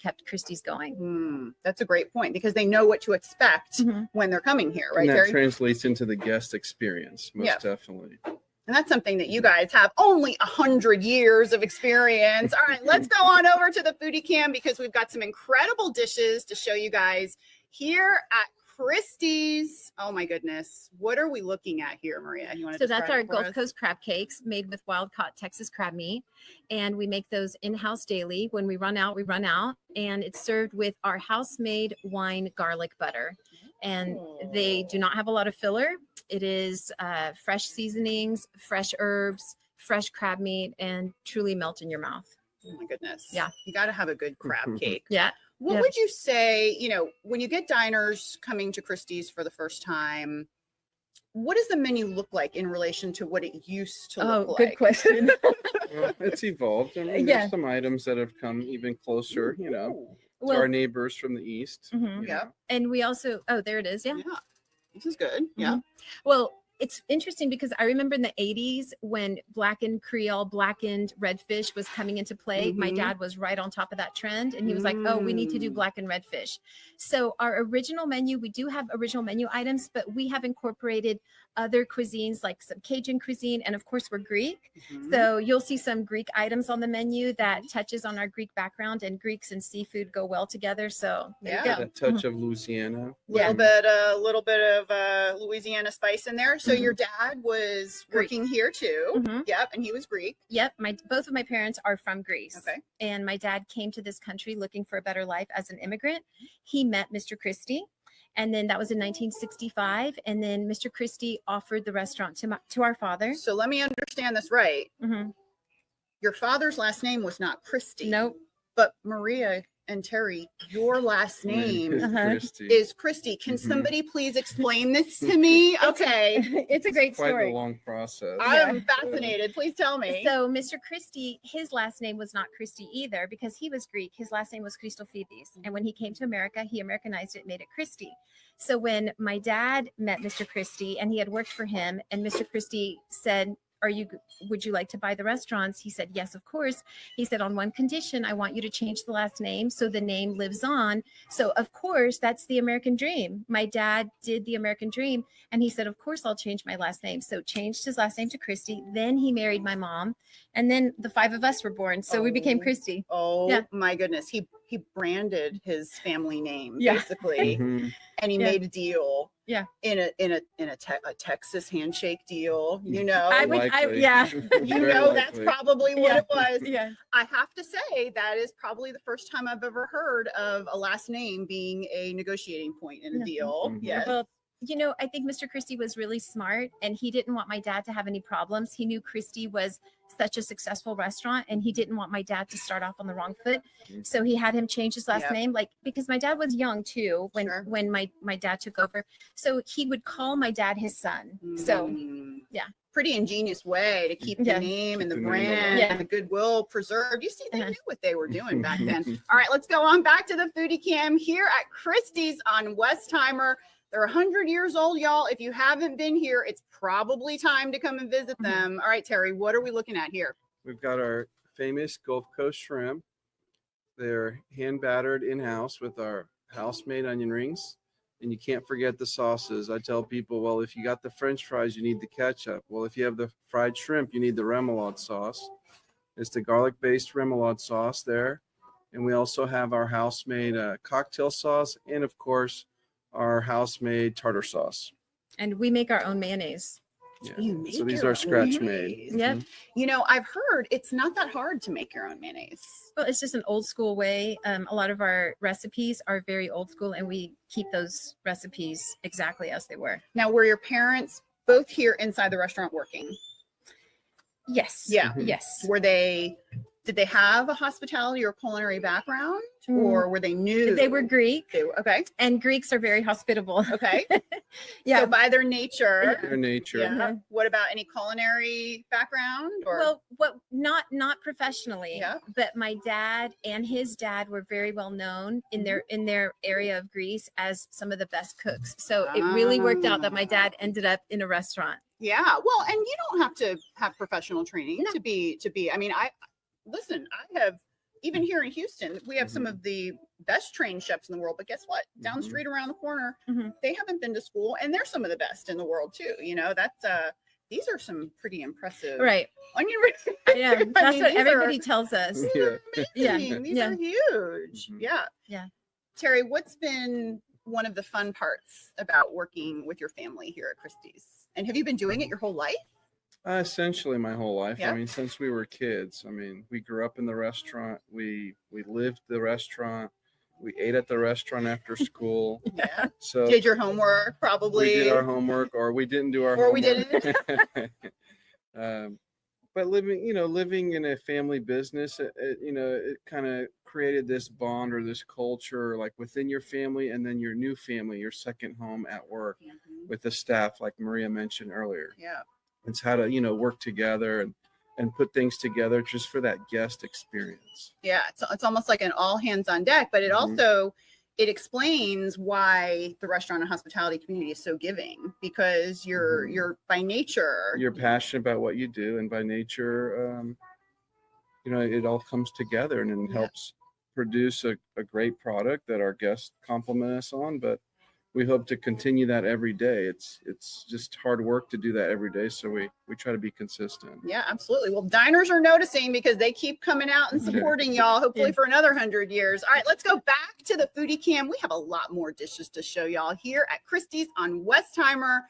kept Christie's going. That's a great point, because they know what to expect when they're coming here, right? And that Terry? translates into the guest experience, most definitely. And that's something that you guys have only 100 years of experience. All right, let's go on over to the foodie cam, because we've got some incredible dishes to show you guys here at Christie's. Oh my goodness. What are we looking at here, Maria? You want to So that's our Gulf us? Coast crab cakes made with wild caught Texas crab meat. And we make those in-house daily. When we run out, we run out. And it's served with our house-made wine garlic butter. And they do not have a lot of filler. It is fresh seasonings, fresh herbs, fresh crab meat, and truly melt in your mouth. Oh my goodness. Yeah. You got to have a good crab cake. Yeah. What would you say, you know, when you get diners coming to Christie's for the first time, what does the menu look like in relation to what it used to look like? Good question. Well, it's evolved. I mean, there's some items that have come even closer, you know, to our neighbors from the east. Yeah. And we also, there it is. Yeah. This is good. Yeah. Well, it's interesting because I remember in the 80s when blackened Creole, blackened redfish was coming into play. My dad was right on top of that trend. And he was like, oh, we need to do blackened redfish. So our original menu, we do have original menu items, but we have incorporated other cuisines like some Cajun cuisine. And of course, we're Greek. So you'll see some Greek items on the menu that touches on our Greek background, and Greeks and seafood go well together. So there you go. A touch of Louisiana. A little bit of Louisiana spice in there. So your dad was working here too. Yep. And he was Greek. Yep. Both of my parents are from Greece. Okay. And my dad came to this country looking for a better life as an immigrant. He met Mr. Christie. And then that was in 1965. And then Mr. Christie offered the restaurant to our father. So let me understand this right. Your father's last name was not Christie. Nope. But Maria and Terry, your last name is Christie. Can somebody please explain this to me? Okay. It's a great story. Quite a long process. I'm fascinated. Please tell me. So Mr. Christie, his last name was not Christie either because he was Greek. His last name was Foodies. And when he came to America, he Americanized it, made it Christie. So when my dad met Mr. Christie and he had worked for him, and Mr. Christie said, would you like to buy the restaurants? He said, yes, of course. He said, on one condition, I want you to change the last name so the name lives on. So of course, that's the American dream. My dad did the American dream. And he said, of course, I'll change my last name. So changed his last name to Christie. Then he married my mom. And then the 5 of us were born. So we became Christie. Oh my goodness. He branded his family name basically. And he made a deal. In a Texas handshake deal, you know. You know, that's probably what it was. I have to say that is probably the first time I've ever heard of a last name being a negotiating point in a deal. Well, you know, I think Mr. Christie was really smart, and he didn't want my dad to have any problems. He knew Christie was such a successful restaurant, and he didn't want my dad to start off on the wrong foot. So he had him change his last name, like, because my dad was young too when my dad took over. So he would call my dad his son. So pretty ingenious way to keep the name and the brand and the goodwill preserved. You see, they knew what they were doing back then. All right, let's go on back to the foodie cam here at Christie's on Westheimer. They're 100 years old, y'all. If you haven't been here, it's probably time to come and visit them. All right, Terry, what are we looking at here? We've got our famous Gulf Coast shrimp. They're hand battered in-house with our house-made onion rings. And you can't forget the sauces. I tell people, well, if you got the French fries, you need the ketchup. Well, if you have the fried shrimp, you need the remoulade sauce. It's the garlic-based remoulade sauce there. And we also have our house-made cocktail sauce and, of course, our house-made tartar sauce. And we make our own mayonnaise. So these are scratch made. You know, I've heard it's not that hard to make your own mayonnaise. Well, it's just an old school way. A lot of our recipes are very old school, and we keep those recipes exactly as they were. Now, were your parents both here inside the restaurant working? Yes. Yes. Did they have a hospitality or culinary background, or were they new? They were Greek. Okay. And Greeks are very hospitable. Okay. So by their nature. What about any culinary background? Or? Well, not professionally. Yeah. But my dad and his dad were very well known in their area of Greece as some of the best cooks. So it really worked out that my dad ended up in a restaurant. Yeah. Well, and you don't have to have professional training to be. I mean, I have even here in Houston, we have some of the best trained chefs in the world. But guess what? Down the street, around the corner, they haven't been to school, and they're some of the best in the world too. You know, that's these are some pretty impressive, right? Onion rings. Yeah, that's what everybody tells us. These are amazing. These are huge. Yeah. Terry, what's been one of the fun parts about working with your family here at Christie's? And have you been doing it your whole life? Essentially my whole life. I mean, since we were kids. I mean, we grew up in the restaurant. We lived the restaurant. We ate at the restaurant after school. Yeah. So did your homework probably. We did our homework, or we didn't do our homework. Or we didn't. But living in a family business, it kind of created this bond or this culture, like within your family, and then your new family, your second home at work with the staff, like Maria mentioned earlier. Yeah. It's how to, work together and put things together just for that guest experience. Yeah, it's almost like an all hands on deck, but it also it explains why the restaurant and hospitality community is so giving, because you're by nature, you're passionate about what you do, and by nature, it all comes together and it helps produce a great product that our guests compliment us on. But we hope to continue that every day. It's just hard work to do that every day. So we try to be consistent. Yeah, absolutely. Well, diners are noticing because they keep coming out and supporting y'all, hopefully for another 100 years. All right, let's go back to the foodie cam. We have a lot more dishes to show y'all here at Christie's on Westheimer.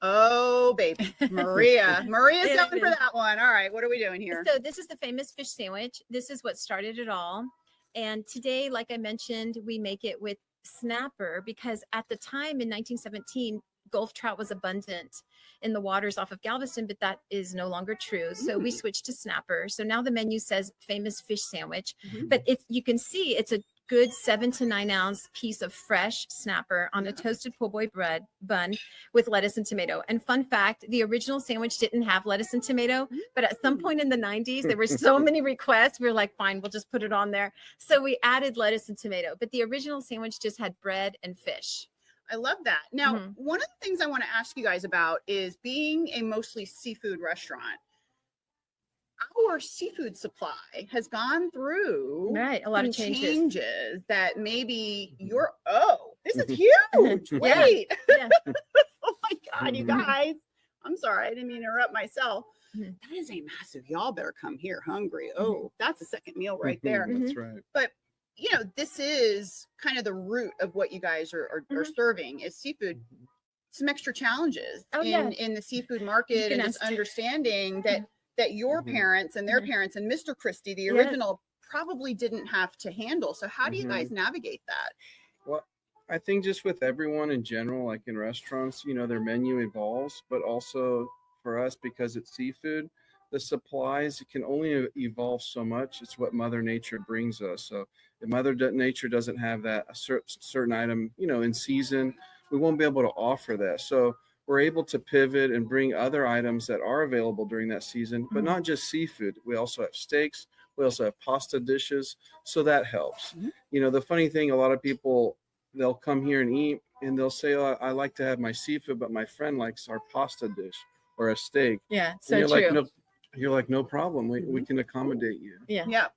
Oh, baby. Maria's going for that one. All right, what are we doing here? So this is the famous fish sandwich. This is what started it all. And today, like I mentioned, we make it with snapper, because at the time in 1917 Gulf trout was abundant in the waters off of Galveston, but that is no longer true. So we switched to snapper. So now the menu says famous fish sandwich, but you can see it's a good 7 to 9 ounce piece of fresh snapper on a toasted po' boy bread bun with lettuce and tomato. And fun fact, the original sandwich didn't have lettuce and tomato, but at some point in the 90s, there were so many requests. We were like, fine, we'll just put it on there. So we added lettuce and tomato, but the original sandwich just had bread and fish. I love that. Now, one of the things I want to ask you guys about is being a mostly seafood restaurant. Our seafood supply has gone through a lot of changes that maybe this is huge. Wait. Oh my God, you guys. I'm sorry. I didn't mean to interrupt myself. That is a massive, y'all better come here hungry. Oh, that's a second meal right there. That's right. But this is kind of the root of what you guys are serving is seafood. Some extra challenges in the seafood market, and just understanding that your parents and their parents and Mr. Christie, the original, probably didn't have to handle. So how do you guys navigate that? Well, I think just with everyone in general, like in restaurants, their menu evolves, but also for us, because it's seafood, the supplies can only evolve so much. It's what Mother Nature brings us. So if Mother Nature doesn't have that a certain item, in season, we won't be able to offer that. So we're able to pivot and bring other items that are available during that season, but not just seafood. We also have steaks. We also have pasta dishes. So that helps. The funny thing, a lot of people, they'll come here and eat and they'll say, oh, I like to have my seafood, but my friend likes our pasta dish or a steak. Yeah, so true. You're like, no problem. We can accommodate you. Yeah.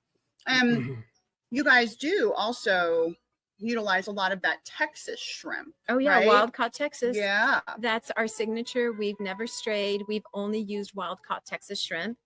You guys do also utilize a lot of that Texas shrimp. Oh yeah, right? wild caught Texas. Yeah, that's our signature. We've never strayed. We've only used wild caught Texas shrimp,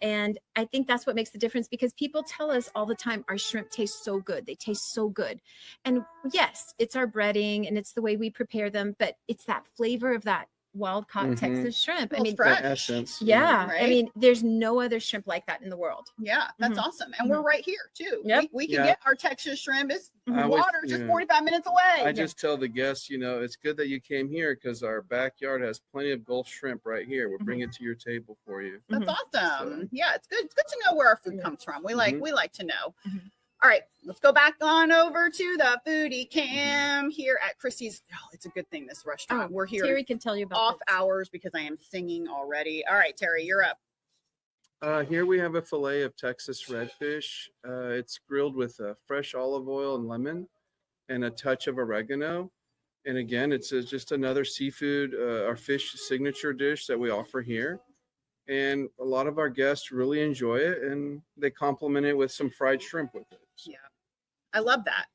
and I think that's what makes the difference, because people tell us all the time our shrimp tastes so good. They taste so good, and yes, it's our breading and it's the way we prepare them, but it's that flavor of that wild caught Texas shrimp. I mean, fresh. Essence. Yeah. Right? I mean, there's no other shrimp like that in the world. Yeah, that's awesome. And we're right here too. We can get our Texas shrimp. It's water just 45 minutes away. I just tell the guests, it's good that you came here, because our backyard has plenty of Gulf shrimp right here. We'll bring it to your table for you. That's awesome. So, yeah, it's good. It's good to know where our food comes from. We like to know. All right, let's go back on over to the foodie cam here at Christie's. Oh, it's a good thing this restaurant. We're here. Terry can tell you about off hours because I am singing already. All right, Terry, you're up. Here we have a fillet of Texas redfish. It's grilled with fresh olive oil and lemon and a touch of oregano. And again, it's just another seafood, our fish signature dish that we offer here. and a lot of our guests really enjoy it, and they complement it with some fried shrimp with it. So. Yeah, I love that.